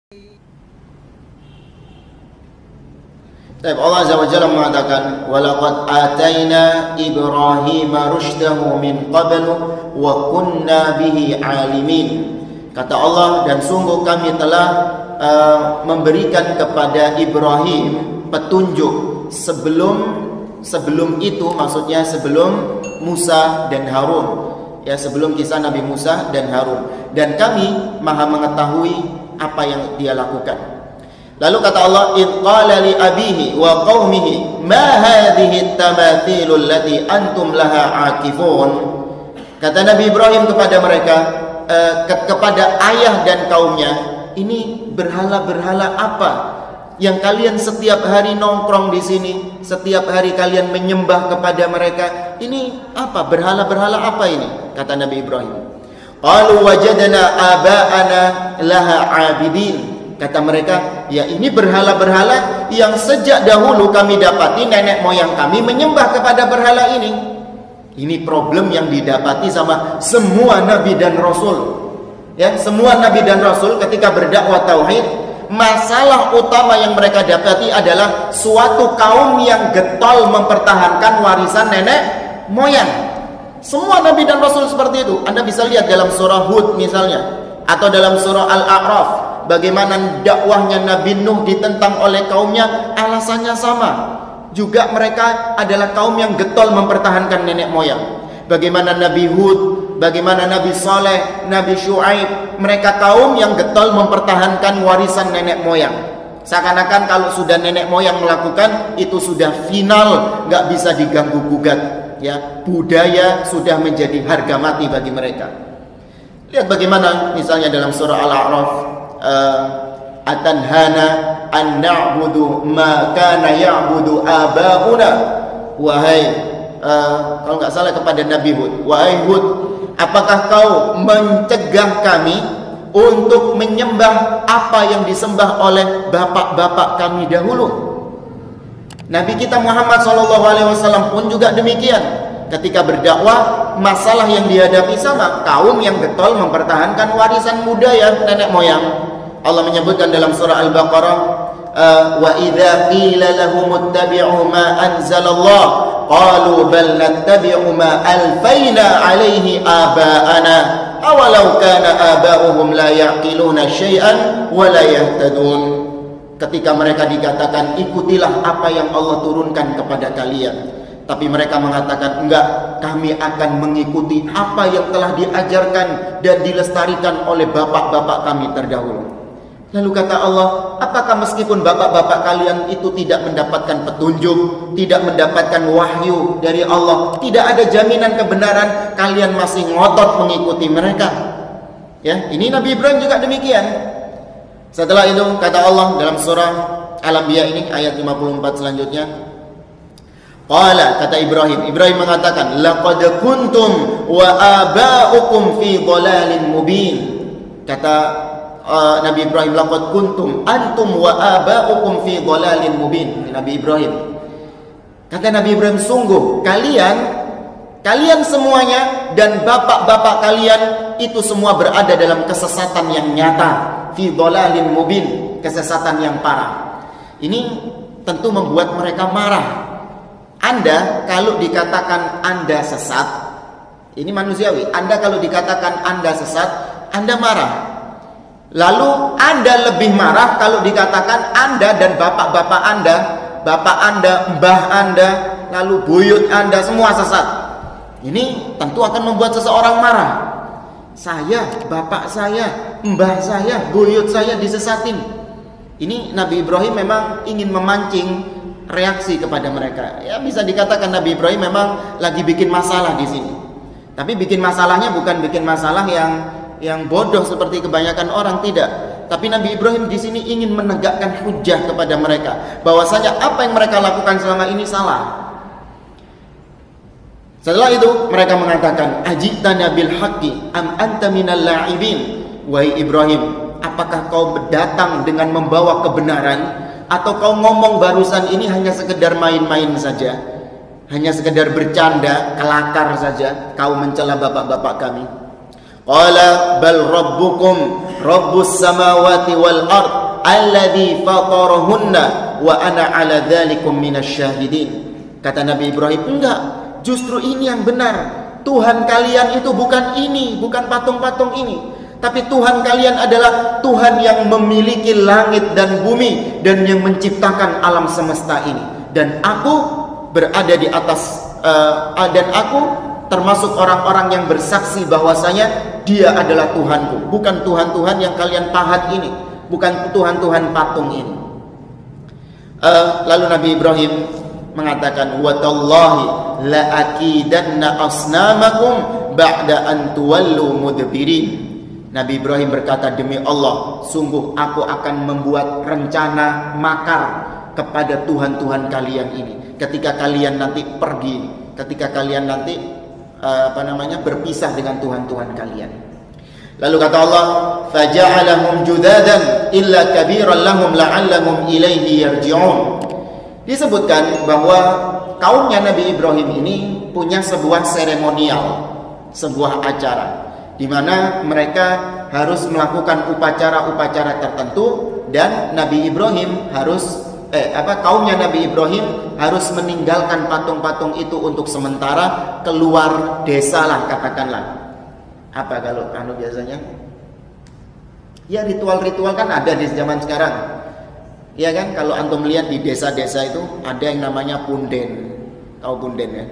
Allah Azza wa Jalla mengatakan, "Walaqad ataina Ibrahima rusydahu min qablu wa kunna bihi alimin." Kata Allah, dan sungguh kami telah memberikan kepada Ibrahim petunjuk sebelum itu, maksudnya sebelum Musa dan Harun, ya, sebelum kisah Nabi Musa dan Harun, dan kami maha mengetahui apa yang dia lakukan. Lalu kata Allah, "Idh qala li abihi wa qaumihi ma hadhihi at-tamathil allati antum laha akifun." Kata Nabi Ibrahim kepada mereka, kepada ayah dan kaumnya, ini berhala-berhala apa yang kalian setiap hari nongkrong di sini, setiap hari kalian menyembah kepada mereka? Ini apa? Berhala-berhala apa ini? Kata Nabi Ibrahim. Qalu wajadna aba'ana laha 'abidin. Kata mereka, ya ini berhala-berhala yang sejak dahulu kami dapati nenek moyang kami menyembah kepada berhala ini. Ini problem yang didapati sama semua nabi dan rasul. Ya, semua nabi dan rasul ketika berdakwah tauhid, masalah utama yang mereka dapati adalah suatu kaum yang getol mempertahankan warisan nenek moyang. Semua nabi dan rasul seperti itu. Anda bisa lihat dalam surah Hud misalnya, atau dalam surah Al-A'raf, bagaimana dakwahnya Nabi Nuh ditentang oleh kaumnya, alasannya sama. Juga mereka adalah kaum yang getol mempertahankan nenek moyang. Bagaimana Nabi Hud, bagaimana Nabi Saleh, Nabi Syuaib, mereka kaum yang getol mempertahankan warisan nenek moyang. Seakan-akan kalau sudah nenek moyang melakukan, itu sudah final, nggak bisa diganggu gugat. Ya, budaya sudah menjadi harga mati bagi mereka. Lihat bagaimana misalnya dalam surah Al-A'raf, atanhana an na'budu ma kana ya'budu aba'una. Wahai kalau nggak salah kepada Nabi Hud, wahai Hud, apakah kau mencegah kami untuk menyembah apa yang disembah oleh bapak-bapak kami dahulu? Nabi kita Muhammad SAW pun juga demikian. Ketika berdakwah, masalah yang dihadapi sama kaum yang getol mempertahankan warisan budaya nenek moyang. Allah menyebutkan dalam surah Al-Baqarah, wa idza qila lahum ittabi'u ma anzalallah qalu bal nattabi'u ma alfayna 'alaihi aba'ana awalau kana aba'uhum la ya'qiluna syai'an wa la yahtadun. Ketika mereka dikatakan ikutilah apa yang Allah turunkan kepada kalian, tapi mereka mengatakan enggak, kami akan mengikuti apa yang telah diajarkan dan dilestarikan oleh bapak-bapak kami terdahulu. Lalu kata Allah, apakah meskipun bapak-bapak kalian itu tidak mendapatkan petunjuk, tidak mendapatkan wahyu dari Allah, tidak ada jaminan kebenaran, kalian masih ngotot mengikuti mereka? Ya, ini Nabi Ibrahim juga demikian. Setelah itu kata Allah dalam surah Al-Anbiya ini ayat 54 selanjutnya, qala, kata Ibrahim mengatakan, laqad kuntum wa aba'ukum fi dhalalin mubin. Kata Nabi Ibrahim, laqad kuntum antum wa aba'ukum fi dhalalin mubin. Nabi Ibrahim, kata Nabi Ibrahim, sungguh kalian semuanya dan bapak-bapak kalian itu semua berada dalam kesesatan yang nyata, fi dhalalin mubin, kesesatan yang parah. Ini tentu membuat mereka marah. Anda kalau dikatakan Anda sesat, ini manusiawi. Anda kalau dikatakan Anda sesat, Anda marah. Lalu Anda lebih marah kalau dikatakan Anda dan bapak-bapak Anda, bapak Anda, mbah Anda, lalu buyut Anda semua sesat. Ini tentu akan membuat seseorang marah. Saya, bapak saya, mbah saya, buyut saya disesatin. Ini Nabi Ibrahim memang ingin memancing reaksi kepada mereka. Ya, bisa dikatakan Nabi Ibrahim memang lagi bikin masalah di sini. Tapi bikin masalahnya bukan bikin masalah yang bodoh seperti kebanyakan orang, tidak. Tapi Nabi Ibrahim di sini ingin menegakkan hujah kepada mereka bahwasanya apa yang mereka lakukan selama ini salah. Setelah itu mereka mengatakan, ajitana bil haqqi am anta minal la'ibin. Wahai Ibrahim, apakah kau datang dengan membawa kebenaran, atau kau ngomong barusan ini hanya sekedar main-main saja, hanya sekedar bercanda, kelakar saja, kau mencela bapak-bapak kami? Qala bal rabbukum rabbus samawati wal ard alladzi fatarahunna wa ana 'ala dzalikum minasyahidin. Kata Nabi Ibrahim, enggak, justru ini yang benar. Tuhan kalian itu bukan ini, bukan patung-patung ini, tapi Tuhan kalian adalah Tuhan yang memiliki langit dan bumi dan yang menciptakan alam semesta ini. Dan aku berada di atas dan aku termasuk orang-orang yang bersaksi bahwasanya Dia adalah Tuhanku, bukan Tuhan-Tuhan yang kalian pahat ini, bukan Tuhan-Tuhan patung ini. Lalu Nabi Ibrahim mengatakan, wa tallahi la akidanna asnamakum ba'da an tuwallu mudbirin. Nabi Ibrahim berkata, demi Allah, sungguh aku akan membuat rencana makar kepada Tuhan-Tuhan kalian ini ketika kalian nanti pergi, ketika kalian nanti berpisah dengan Tuhan-Tuhan kalian. Lalu kata Allah, faja'alahum judadan illa kabiran lahum la'allahum ilaihi yarji'un. Disebutkan bahwa kaumnya Nabi Ibrahim ini punya sebuah seremonial, sebuah acara di mana mereka harus melakukan upacara-upacara tertentu, dan Nabi Ibrahim kaumnya Nabi Ibrahim harus meninggalkan patung-patung itu untuk sementara, keluar desa lah katakanlah. Apa kalau biasanya? Ya ritual-ritual kan ada di zaman sekarang. Ya kan, kalau antum lihat di desa-desa itu ada yang namanya punden. Tahu punden ya?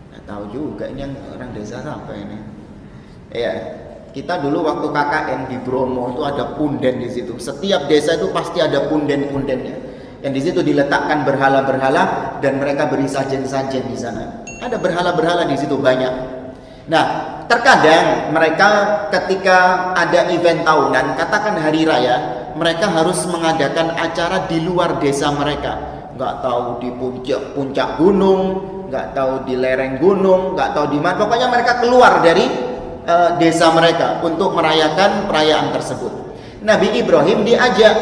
Nggak tahu juga ini yang orang desa apa ini. Ya, kita dulu waktu KKN di Bromo itu ada punden di situ. Setiap desa itu pasti ada punden-pundennya. Yang di situ diletakkan berhala-berhala dan mereka beri sajen-sajen di sana. Ada berhala-berhala di situ banyak. Nah, terkadang mereka ketika ada event tahunan, katakan hari raya, mereka harus mengadakan acara di luar desa mereka. Nggak tahu di puncak gunung, nggak tahu di lereng gunung, nggak tahu di mana. Pokoknya mereka keluar dari desa mereka untuk merayakan perayaan tersebut. Nabi Ibrahim diajak,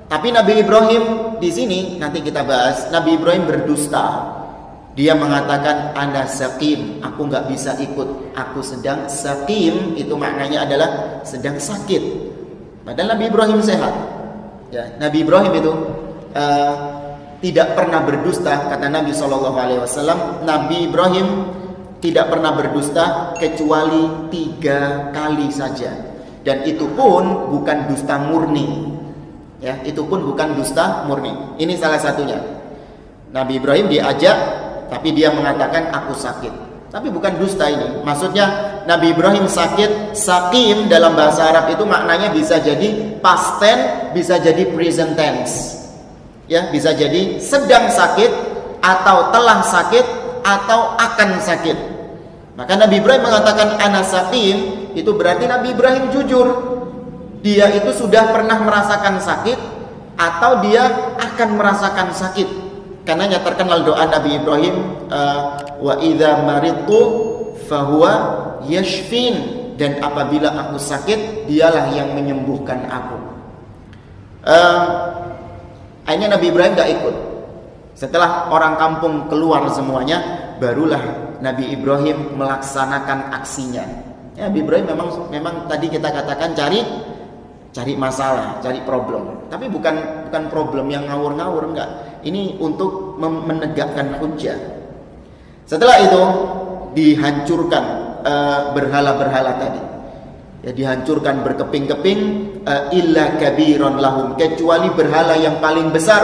tapi Nabi Ibrahim di sini nanti kita bahas. Nabi Ibrahim berdusta. Dia mengatakan ana saqim, aku nggak bisa ikut. Aku sedang saqim, itu maknanya adalah sedang sakit. Padahal Nabi Ibrahim sehat. Ya, Nabi Ibrahim itu tidak pernah berdusta, kata Nabi SAW. Nabi Ibrahim tidak pernah berdusta kecuali 3 kali saja, dan itu pun bukan dusta murni. Ya, itu pun bukan dusta murni. Ini salah satunya. Nabi Ibrahim diajak, tapi dia mengatakan aku sakit. Tapi bukan dusta ini. Maksudnya Nabi Ibrahim sakit. Sakim dalam bahasa Arab itu maknanya bisa jadi past tense, bisa jadi present tense. Ya, bisa jadi sedang sakit, atau telah sakit, atau akan sakit. Maka Nabi Ibrahim mengatakan ana sakim, itu berarti Nabi Ibrahim jujur. Dia itu sudah pernah merasakan sakit, atau dia akan merasakan sakit. Karena terkenal doa Nabi Ibrahim, wa idza maridtu fahuwa yashfin, dan apabila aku sakit dialah yang menyembuhkan aku. Akhirnya Nabi Ibrahim gak ikut. Setelah orang kampung keluar semuanya, barulah Nabi Ibrahim melaksanakan aksinya. Ya, Nabi Ibrahim memang tadi kita katakan cari masalah, cari problem. Tapi bukan problem yang ngawur-ngawur, enggak. Ini untuk menegakkan hujjah. Setelah itu dihancurkan berhala-berhala tadi. Ya, dihancurkan berkeping-keping, illa kabiron lahum, kecuali berhala yang paling besar,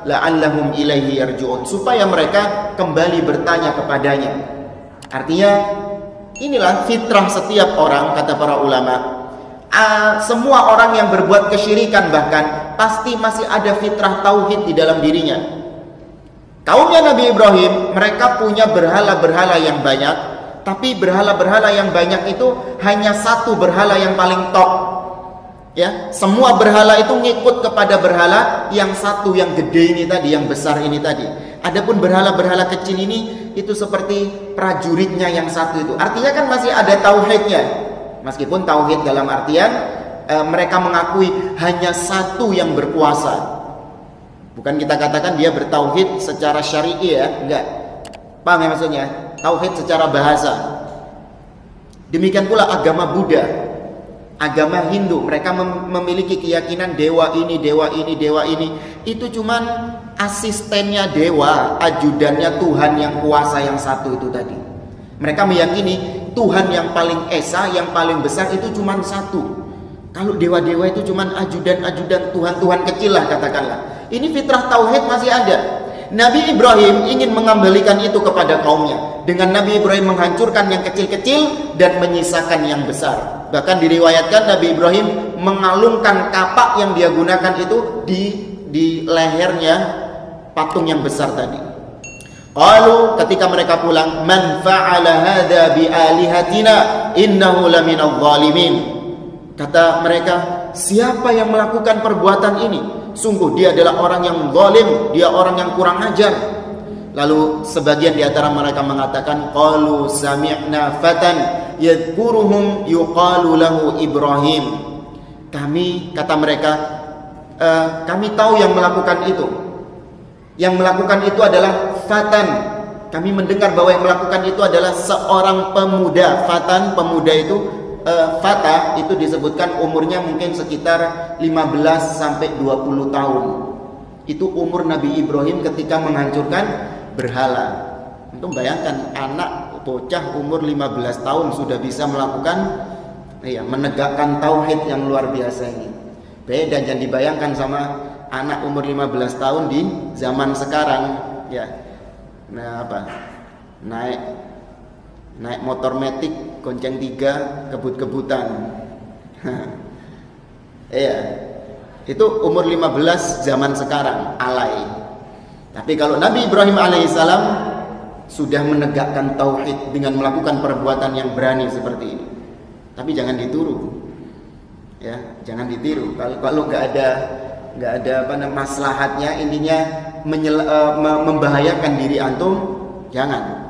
la'allahum ilaihi yarji'un, supaya mereka kembali bertanya kepadanya. Artinya inilah fitrah setiap orang, kata para ulama. Semua orang yang berbuat kesyirikan bahkan pasti masih ada fitrah tauhid di dalam dirinya. Kaumnya Nabi Ibrahim, mereka punya berhala-berhala yang banyak, tapi berhala-berhala yang banyak itu hanya satu berhala yang paling top. Ya, semua berhala itu ngikut kepada berhala yang satu, yang gede ini tadi, yang besar ini tadi. Adapun berhala-berhala kecil ini itu seperti prajuritnya yang satu itu. Artinya kan masih ada tauhidnya. Meskipun tauhid dalam artian mereka mengakui hanya satu yang berkuasa. Bukan kita katakan dia bertauhid secara syar'i ya, enggak. Paham ya maksudnya? Tauhid secara bahasa. Demikian pula agama Buddha. agama Hindu, mereka memiliki keyakinan dewa ini, dewa ini, dewa ini. Itu cuman asistennya dewa, ajudannya Tuhan yang kuasa yang satu itu tadi. Mereka meyakini Tuhan yang paling esa, yang paling besar itu cuman satu. Kalau dewa-dewa itu cuman ajudan-ajudan Tuhan-Tuhan kecil lah katakanlah. Ini fitrah tauhid masih ada. Nabi Ibrahim ingin mengembalikan itu kepada kaumnya. Dengan Nabi Ibrahim menghancurkan yang kecil-kecil dan menyisakan yang besar. Bahkan diriwayatkan Nabi Ibrahim mengalungkan kapak yang dia gunakan itu di lehernya patung yang besar tadi. Qalu, ketika mereka pulang, man fa'ala hadza bi alihatina innahu laminadh dhalimin. Kata mereka, siapa yang melakukan perbuatan ini? Sungguh dia adalah orang yang zalim, dia orang yang kurang ajar. Lalu sebagian di antara mereka mengatakan, qalu sami'na fatan yadhkuruhum yuqalu lahu Ibrahim. Kami, kata mereka, kami tahu yang melakukan itu. Yang melakukan itu adalah fatan. Kami mendengar bahwa yang melakukan itu adalah seorang pemuda. Fatan, pemuda itu fata itu disebutkan umurnya mungkin sekitar 15 sampai 20 tahun. Itu umur Nabi Ibrahim ketika menghancurkan berhala. Untuk bayangkan anak bocah umur 15 tahun sudah bisa melakukan menegakkan tauhid yang luar biasa ini. Beda, jangan dibayangkan sama anak umur 15 tahun di zaman sekarang ya. Nah, naik motor metik gonceng 3 kebut-kebutan. Iya. Itu umur 15 zaman sekarang, alay. Tapi kalau Nabi Ibrahim alaihissalam sudah menegakkan tauhid dengan melakukan perbuatan yang berani seperti ini. Tapi jangan ditiru. Ya, jangan ditiru. Kalau nggak ada maslahatnya, intinya membahayakan diri antum, jangan.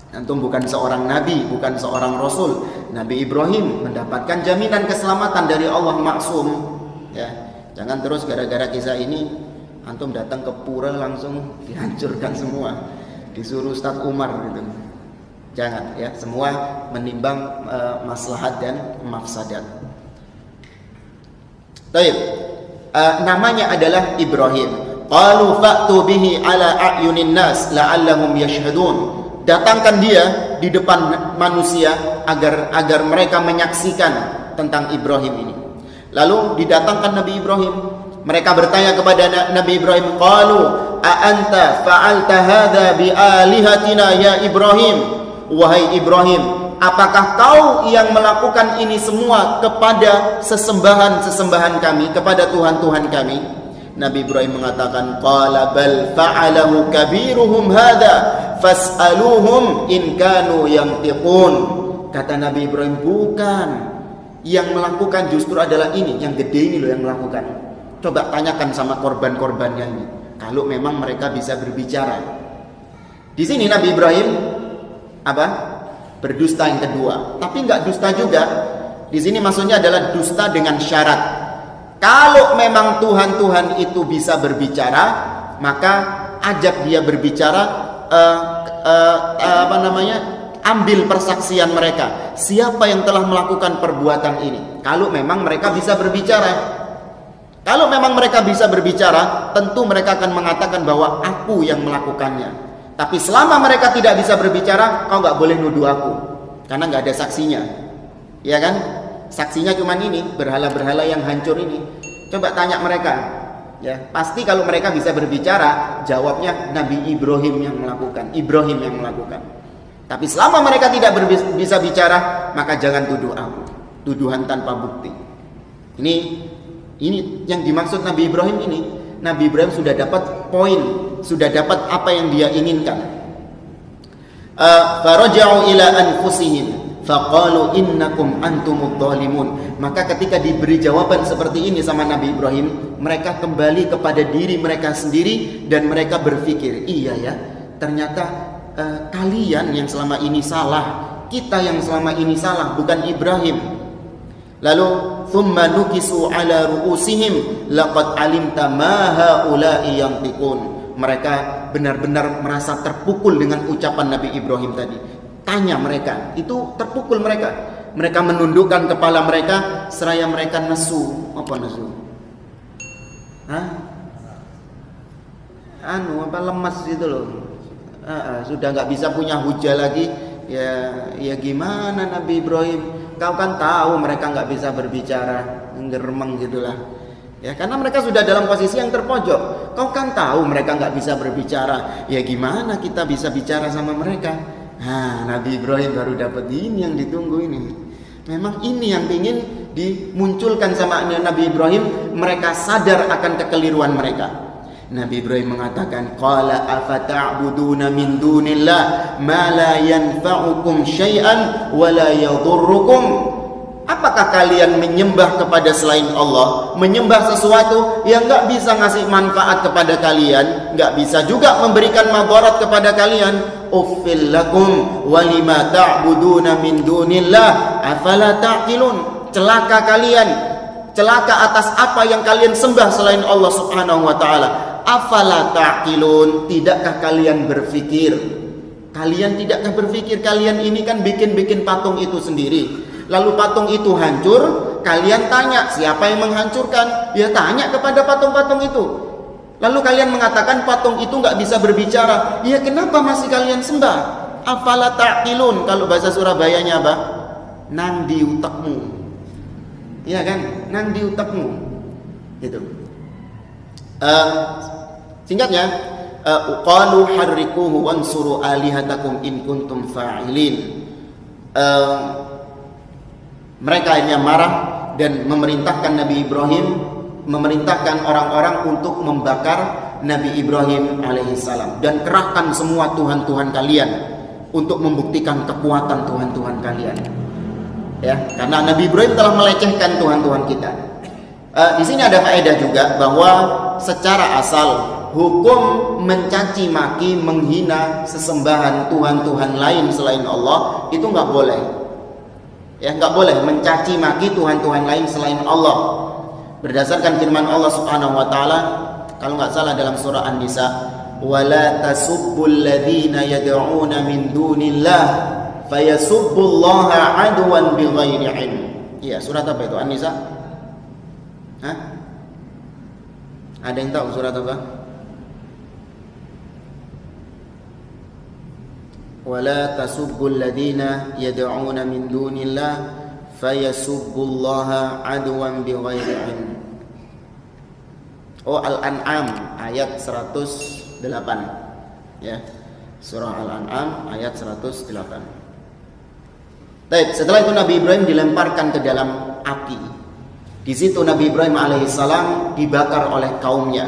Antum bukan seorang nabi, bukan seorang rasul. Nabi Ibrahim mendapatkan jaminan keselamatan dari Allah maksum. Ya, jangan terus gara-gara kisah ini antum datang ke pura langsung dihancurkan semua. Disuruh Ustadz Umar gitu. Jangan ya, semua menimbang maslahat dan mafsadat. Baik. Namanya adalah Ibrahim. Qalu fa'tu bihi ala a'yunin nas la'allahum yashhadun. Datangkan dia di depan manusia agar mereka menyaksikan tentang Ibrahim ini. Lalu didatangkan Nabi Ibrahim. Mereka bertanya kepada Nabi Ibrahim, qalu a anta fa'alta hadza bi alihatina ya Ibrahim? Wahai Ibrahim, apakah kau yang melakukan ini semua kepada sesembahan kami, kepada Tuhan-Tuhan kami? Nabi Ibrahim mengatakan, qala bal fa'alahu kabiruhum hadza fas'aluhum in kanu yantiqun. Kata Nabi Ibrahim, bukan. Yang melakukan justru adalah ini, yang gede ini loh yang melakukan. Coba tanyakan sama korban-korbannya ini, kalau memang mereka bisa berbicara. Di sini Nabi Ibrahim berdusta yang kedua, tapi nggak dusta juga. Di sini maksudnya adalah dusta dengan syarat. Kalau memang Tuhan itu bisa berbicara, maka ajak dia berbicara, ambil persaksian mereka. Siapa yang telah melakukan perbuatan ini? Kalau memang mereka bisa berbicara. Kalau memang mereka bisa berbicara, tentu mereka akan mengatakan bahwa aku yang melakukannya. Tapi selama mereka tidak bisa berbicara, kau nggak boleh nuduh aku, karena nggak ada saksinya, ya kan? Saksinya cuma ini, berhala-berhala yang hancur ini. Coba tanya mereka, ya pasti kalau mereka bisa berbicara, jawabnya Nabi Ibrahim yang melakukan, Ibrahim yang melakukan. Tapi selama mereka tidak bisa bicara, maka jangan tuduh aku, tuduhan tanpa bukti. Ini yang dimaksud Nabi Ibrahim ini. Nabi Ibrahim sudah dapat poin, sudah dapat apa yang dia inginkan. Faraja'u ila anfusihim faqalu innakum antumudz zalimun. Maka ketika diberi jawaban seperti ini sama Nabi Ibrahim, mereka kembali kepada diri mereka sendiri dan mereka berpikir, iya ya, ternyata kalian yang selama ini salah, kita yang selama ini salah, bukan Ibrahim. Lalu thumma nukisu ala ru'usihim laqad alimta ma haula'i yantiqun. Mereka benar-benar merasa terpukul dengan ucapan Nabi Ibrahim tadi. Tanya mereka, itu terpukul mereka. Mereka menundukkan kepala mereka seraya mereka nesu. Apa nesu? Hah? Lemas gitu loh. Sudah nggak bisa punya hujah lagi. Ya gimana Nabi Ibrahim? Kau kan tahu mereka nggak bisa berbicara, ngeremeng gitulah. Ya, karena mereka sudah dalam posisi yang terpojok. Kau kan tahu mereka nggak bisa berbicara. Ya gimana kita bisa bicara sama mereka? Nabi Ibrahim baru dapat ini yang ditunggu ini. Memang ini yang ingin dimunculkan sama Nabi Ibrahim. Mereka sadar akan kekeliruan mereka. Nabi Ibrahim mengatakan, qala afata'buduna min dunillah ma la yanfa'ukum syai'an wa la yadhurrukum. Apakah kalian menyembah kepada selain Allah, menyembah sesuatu yang nggak bisa ngasih manfaat kepada kalian, nggak bisa juga memberikan madarat kepada kalian? Uffil lakum wa lima ta'buduna min dunillah afala ta'qilun. Celaka kalian, celaka atas apa yang kalian sembah selain Allah Subhanahu wa taala. Afala ta'qilun, tidakkah kalian berpikir? Kalian tidakkah berpikir kalian ini kan bikin patung itu sendiri. Lalu patung itu hancur, kalian tanya siapa yang menghancurkan? Ya tanya kepada patung-patung itu. Lalu kalian mengatakan patung itu nggak bisa berbicara. Ya kenapa masih kalian sembah? Afala ta'qilun, kalau bahasa Surabayanya apa? Nang di utakmu. Ya kan? Nang di utakmu. Gitu. Singkatnya, qalu harrikuhu wansuru alihatakum in kuntum fa'ilin. Mereka akhirnya marah dan memerintahkan Nabi Ibrahim, memerintahkan orang-orang untuk membakar Nabi Ibrahim alaihissalam dan kerahkan semua Tuhan-Tuhan kalian untuk membuktikan kekuatan Tuhan-Tuhan kalian. Ya, karena Nabi Ibrahim telah melecehkan Tuhan-Tuhan kita. Di sini ada faedah juga bahwa secara asal hukum mencaci maki, menghina sesembahan Tuhan-Tuhan lain selain Allah itu nggak boleh. Ya, nggak boleh mencaci maki Tuhan-Tuhan lain selain Allah. Berdasarkan firman Allah Subhanahu wa taala, kalau nggak salah dalam surah An-Nisa, wala tasubbul ladzina yad'una min dunillah fayasubbullaha adwan bighairi ilm. Iya, surat apa itu? An-Nisa? Hah? Ada yang tahu surat apa? wala tasubbul ladzina yad'una min dunillah fayasubbullaha adwan bighairi ilm. Al-An'am ayat 108 ya. Surah Al-An'am ayat 108. Baik, setelah itu Nabi Ibrahim dilemparkan ke dalam api. Di situ Nabi Ibrahim alaihissalam dibakar oleh kaumnya.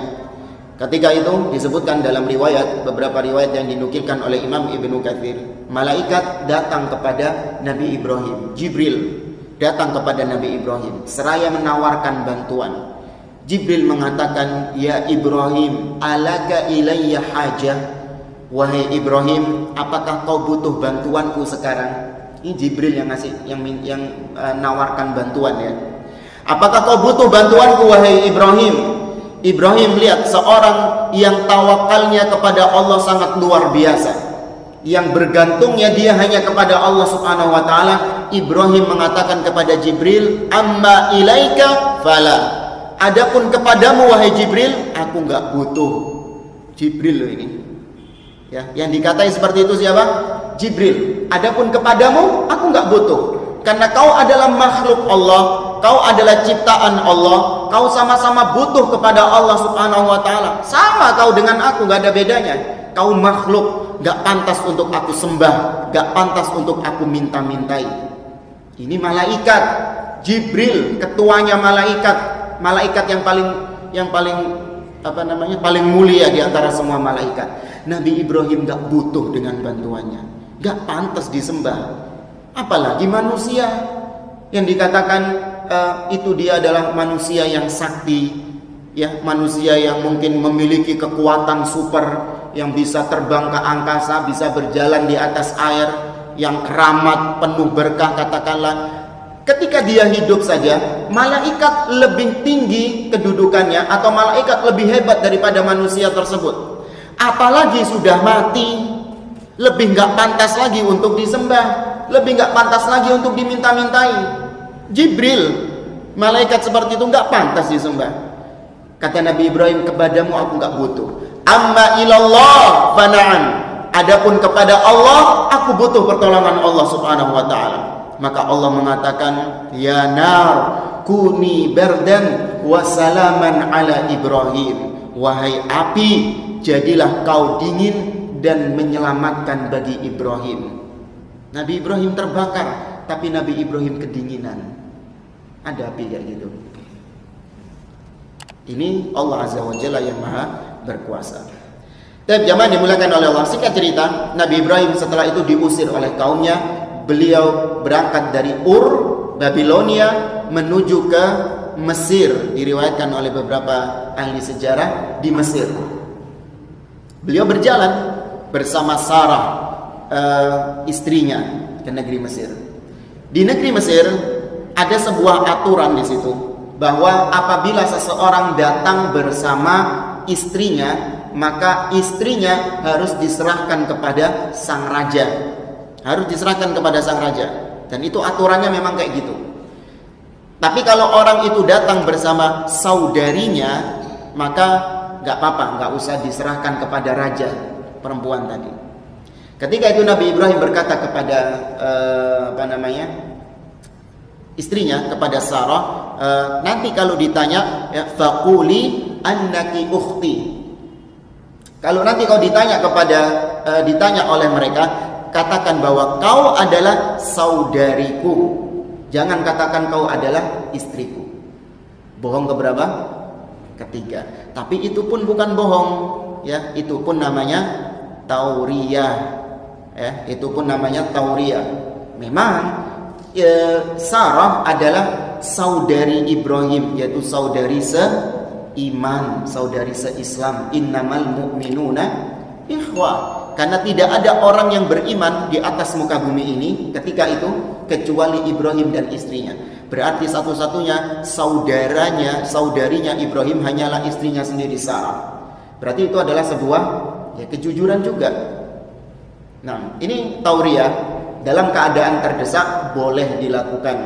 Ketika itu disebutkan dalam riwayat, beberapa riwayat yang dinukilkan oleh Imam Ibnu Katsir, malaikat datang kepada Nabi Ibrahim, Jibril datang kepada Nabi Ibrahim seraya menawarkan bantuan. Jibril mengatakan, "Ya Ibrahim, alaka ilayya hajah?" Wahai Ibrahim, apakah kau butuh bantuanku sekarang? Ini Jibril yang ngasih, yang nawarkan bantuan ya. Apakah kau butuh bantuanku wahai Ibrahim? Ibrahim lihat seorang yang tawakalnya kepada Allah sangat luar biasa, yang bergantungnya dia hanya kepada Allah Subhanahu wa taala. Ibrahim mengatakan kepada Jibril, "Amma ilaika fala." Adapun kepadamu wahai Jibril, aku enggak butuh. Jibril loh ini. Ya, yang dikatai seperti itu siapa? Jibril. Adapun kepadamu, aku enggak butuh. Karena kau adalah makhluk Allah, kau adalah ciptaan Allah, kau sama-sama butuh kepada Allah Subhanahu wa taala. Sama kau dengan aku, enggak ada bedanya. Kau makhluk, enggak pantas untuk aku sembah, enggak pantas untuk aku minta-mintai. Ini malaikat Jibril, ketuanya malaikat yang paling paling mulia di antara semua malaikat. Nabi Ibrahim gak butuh dengan bantuannya, gak pantas disembah. Apalagi manusia yang dikatakan itu dia adalah manusia yang sakti, ya, manusia yang mungkin memiliki kekuatan super, yang bisa terbang ke angkasa, bisa berjalan di atas air, yang keramat, penuh berkah katakanlah. Ketika dia hidup saja, malaikat lebih tinggi kedudukannya atau malaikat lebih hebat daripada manusia tersebut. Apalagi sudah mati, lebih gak pantas lagi untuk disembah. lebih nggak pantas lagi untuk diminta-mintai. Jibril, malaikat seperti itu nggak pantas disembah. Kata Nabi Ibrahim, kepadamu aku nggak butuh. Amma ilallah fana'an. Adapun kepada Allah, aku butuh pertolongan Allah Subhanahu wa taala. Maka Allah mengatakan, ya nar kuni berdan wa salaman ala Ibrahim. Wahai api, jadilah kau dingin dan menyelamatkan bagi Ibrahim. Nabi Ibrahim terbakar, tapi Nabi Ibrahim kedinginan. Ada api kayak gitu. Ini Allah Azza wa Jalla yang maha berkuasa. Dan jamaah dimulakan oleh Allah. Singkat cerita, Nabi Ibrahim setelah itu diusir oleh kaumnya. Beliau berangkat dari Ur, Babilonia, menuju ke Mesir. Diriwayatkan oleh beberapa ahli sejarah di Mesir. Beliau berjalan bersama Sarah, istrinya, ke negeri Mesir. Di negeri Mesir ada sebuah aturan di situ, bahwa apabila seseorang datang bersama istrinya, maka istrinya harus diserahkan kepada sang raja. Harus diserahkan kepada sang raja. Dan itu aturannya memang kayak gitu. Tapi kalau orang itu datang bersama saudarinya, maka nggak apa-apa, nggak usah diserahkan kepada raja perempuan tadi. Ketika itu Nabi Ibrahim berkata kepada istrinya, kepada Sarah, nanti kalau ditanya, ya, faquli annaki ukhti. Kalau nanti kau ditanya ditanya oleh mereka, katakan bahwa kau adalah saudariku. Jangan katakan kau adalah istriku. Bohong keberapa? Ketiga. Tapi itu pun bukan bohong, ya. Itu pun namanya tauriyah, ya. Itu pun namanya tauriyah. Memang Sarah adalah saudari Ibrahim, yaitu saudari seiman, saudari seislam. Innamal mu'minuna ikhwah. Karena tidak ada orang yang beriman di atas muka bumi ini ketika itu kecuali Ibrahim dan istrinya. Berarti satu-satunya saudarinya Ibrahim hanyalah istrinya sendiri, Sarah. Berarti itu adalah sebuah, ya, kejujuran juga. Nah, ini tauriyah. Dalam keadaan terdesak boleh dilakukan.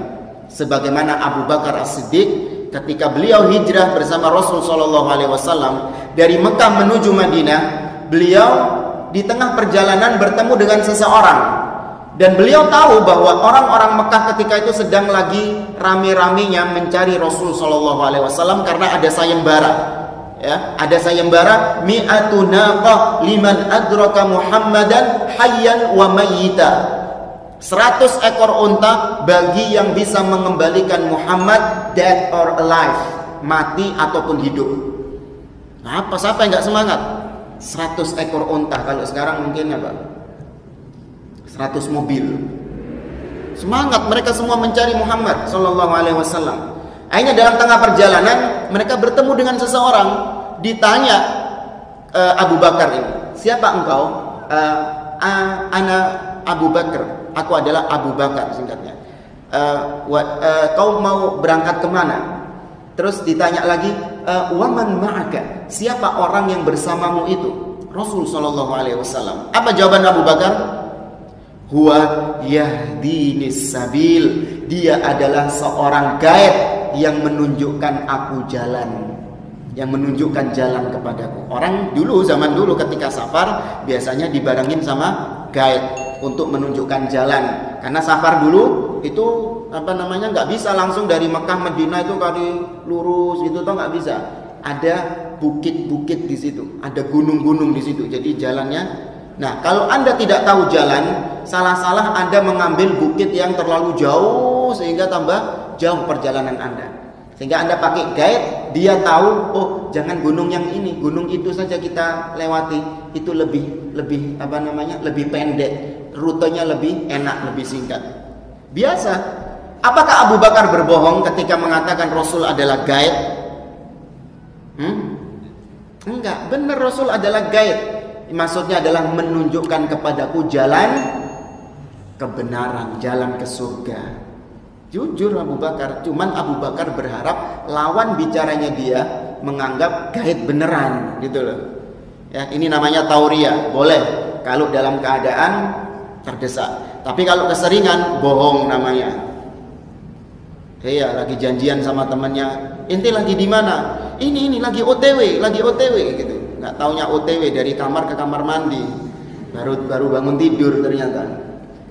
Sebagaimana Abu Bakar As-Siddiq ketika beliau hijrah bersama Rasul Shallallahu Alaihi Wasallam dari Mekah menuju Madinah, beliau di tengah perjalanan bertemu dengan seseorang, dan beliau tahu bahwa orang-orang Mekah ketika itu sedang lagi rame-ramenya mencari Rasul Shallallahu Alaihi Wasallam karena ada sayembara, ya, ada sayembara mi'atu naqah liman adraka Muhammadan hayyan wa mayyita. 100 ekor unta bagi yang bisa mengembalikan Muhammad dead or alive, mati ataupun hidup. Nah, siapa yang nggak semangat? 100 ekor unta, kalau sekarang mungkin apa? 100 mobil. Semangat mereka semua mencari Muhammad sallallahu alaihi wasallam. Akhirnya dalam tengah perjalanan mereka bertemu dengan seseorang. Ditanya Abu Bakar ini, "Siapa engkau?" "Ana Abu Bakar." Aku adalah Abu Bakar, singkatnya. Kau mau berangkat kemana? Terus ditanya lagi, "Waman ma'aka?" Siapa orang yang bersamamu itu? Rasul sallallahu alaihi wasallam. Apa jawaban Abu Bakar? "Huwa yahdinis sabil." Dia adalah seorang guide yang menunjukkan aku jalan, yang menunjukkan jalan kepadaku. Orang dulu, zaman dulu ketika safar biasanya dibarengin sama guide untuk menunjukkan jalan. Karena safar dulu itu nggak bisa langsung dari Mekah Madinah itu kali lurus gitu, toh nggak bisa. Ada bukit-bukit di situ, ada gunung-gunung di situ. Jadi jalannya. Nah, kalau Anda tidak tahu jalan, salah-salah Anda mengambil bukit yang terlalu jauh sehingga tambah jauh perjalanan Anda. Sehingga Anda pakai guide, dia tahu, oh jangan gunung yang ini, gunung itu saja kita lewati, itu lebih lebih pendek, rutenya lebih enak, lebih singkat. Biasa. Apakah Abu Bakar berbohong ketika mengatakan Rasul adalah guide? Enggak, benar, Rasul adalah guide. Maksudnya adalah menunjukkan kepadaku jalan kebenaran, jalan ke surga. Jujur Abu Bakar. Cuman Abu Bakar berharap lawan bicaranya dia menganggap guide beneran, gitu loh. Ya, ini namanya tauriyah. Boleh kalau dalam keadaan terdesak. Tapi kalau keseringan, bohong namanya. Iya, lagi janjian sama temannya, "Inti lagi di mana?" Ini lagi OTW gitu. Nggak taunya OTW dari kamar ke kamar mandi. Baru bangun tidur ternyata.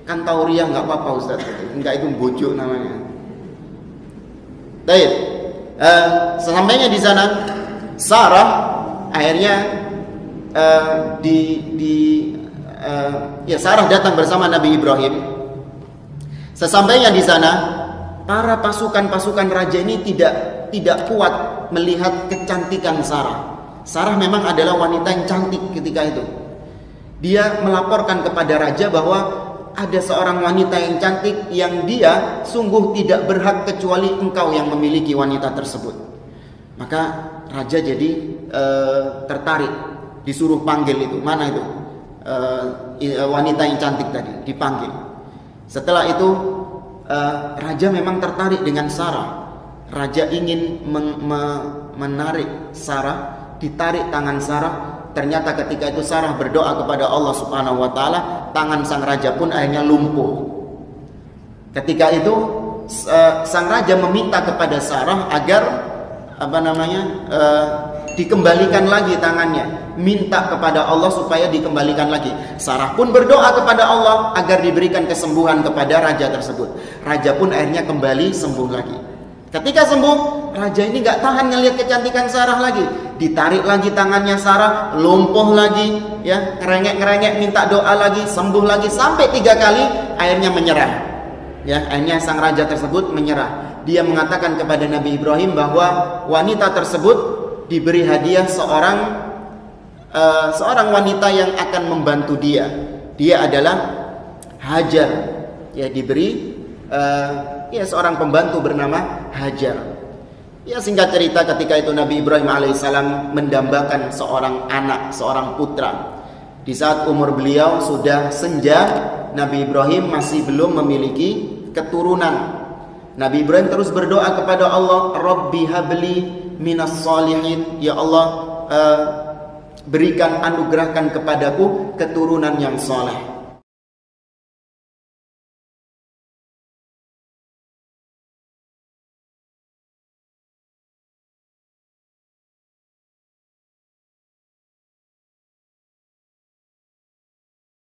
Kan tauriah nggak apa-apa Ustaz. Enggak, itu bujuk namanya. Baik. Sesampainya di sana, Sarah akhirnya Sarah datang bersama Nabi Ibrahim. Sesampainya di sana, para pasukan raja ini tidak kuat melihat kecantikan Sarah. Sarah memang adalah wanita yang cantik ketika itu. Dia melaporkan kepada raja bahwa ada seorang wanita yang cantik yang dia sungguh tidak berhak kecuali engkau yang memiliki wanita tersebut. Maka raja jadi tertarik, disuruh panggil itu. Mana itu? Wanita yang cantik tadi dipanggil. Setelah itu raja memang tertarik dengan Sarah. Raja ingin menarik Sarah, ditarik tangan Sarah. Ternyata ketika itu Sarah berdoa kepada Allah Subhanahu wa taala, tangan sang raja pun akhirnya lumpuh. Ketika itu sang raja meminta kepada Sarah agar dikembalikan lagi tangannya, minta kepada Allah supaya dikembalikan lagi. Sarah pun berdoa kepada Allah agar diberikan kesembuhan kepada raja tersebut. Raja pun akhirnya kembali sembuh lagi. Ketika sembuh, raja ini gak tahan ngelihat kecantikan Sarah lagi. Ditarik lagi tangannya Sarah, lumpuh lagi, ya, ngerengek-ngerengek, minta doa lagi, sembuh lagi, sampai 3 kali, akhirnya menyerah. Ya, akhirnya sang raja tersebut menyerah. Dia mengatakan kepada Nabi Ibrahim bahwa wanita tersebut diberi hadiah seorang wanita yang akan membantu dia. Dia adalah Hajar. Ya, diberi seorang pembantu bernama Hajar. Ya, singkat cerita, ketika itu Nabi Ibrahim alaihissalam mendambakan seorang anak, seorang putra. Di saat umur beliau sudah senja, Nabi Ibrahim masih belum memiliki keturunan. Nabi Ibrahim terus berdoa kepada Allah, "Rabbi habli minas sholihin." Ya Allah, berikan, anugerahkan kepadaku keturunan yang soleh.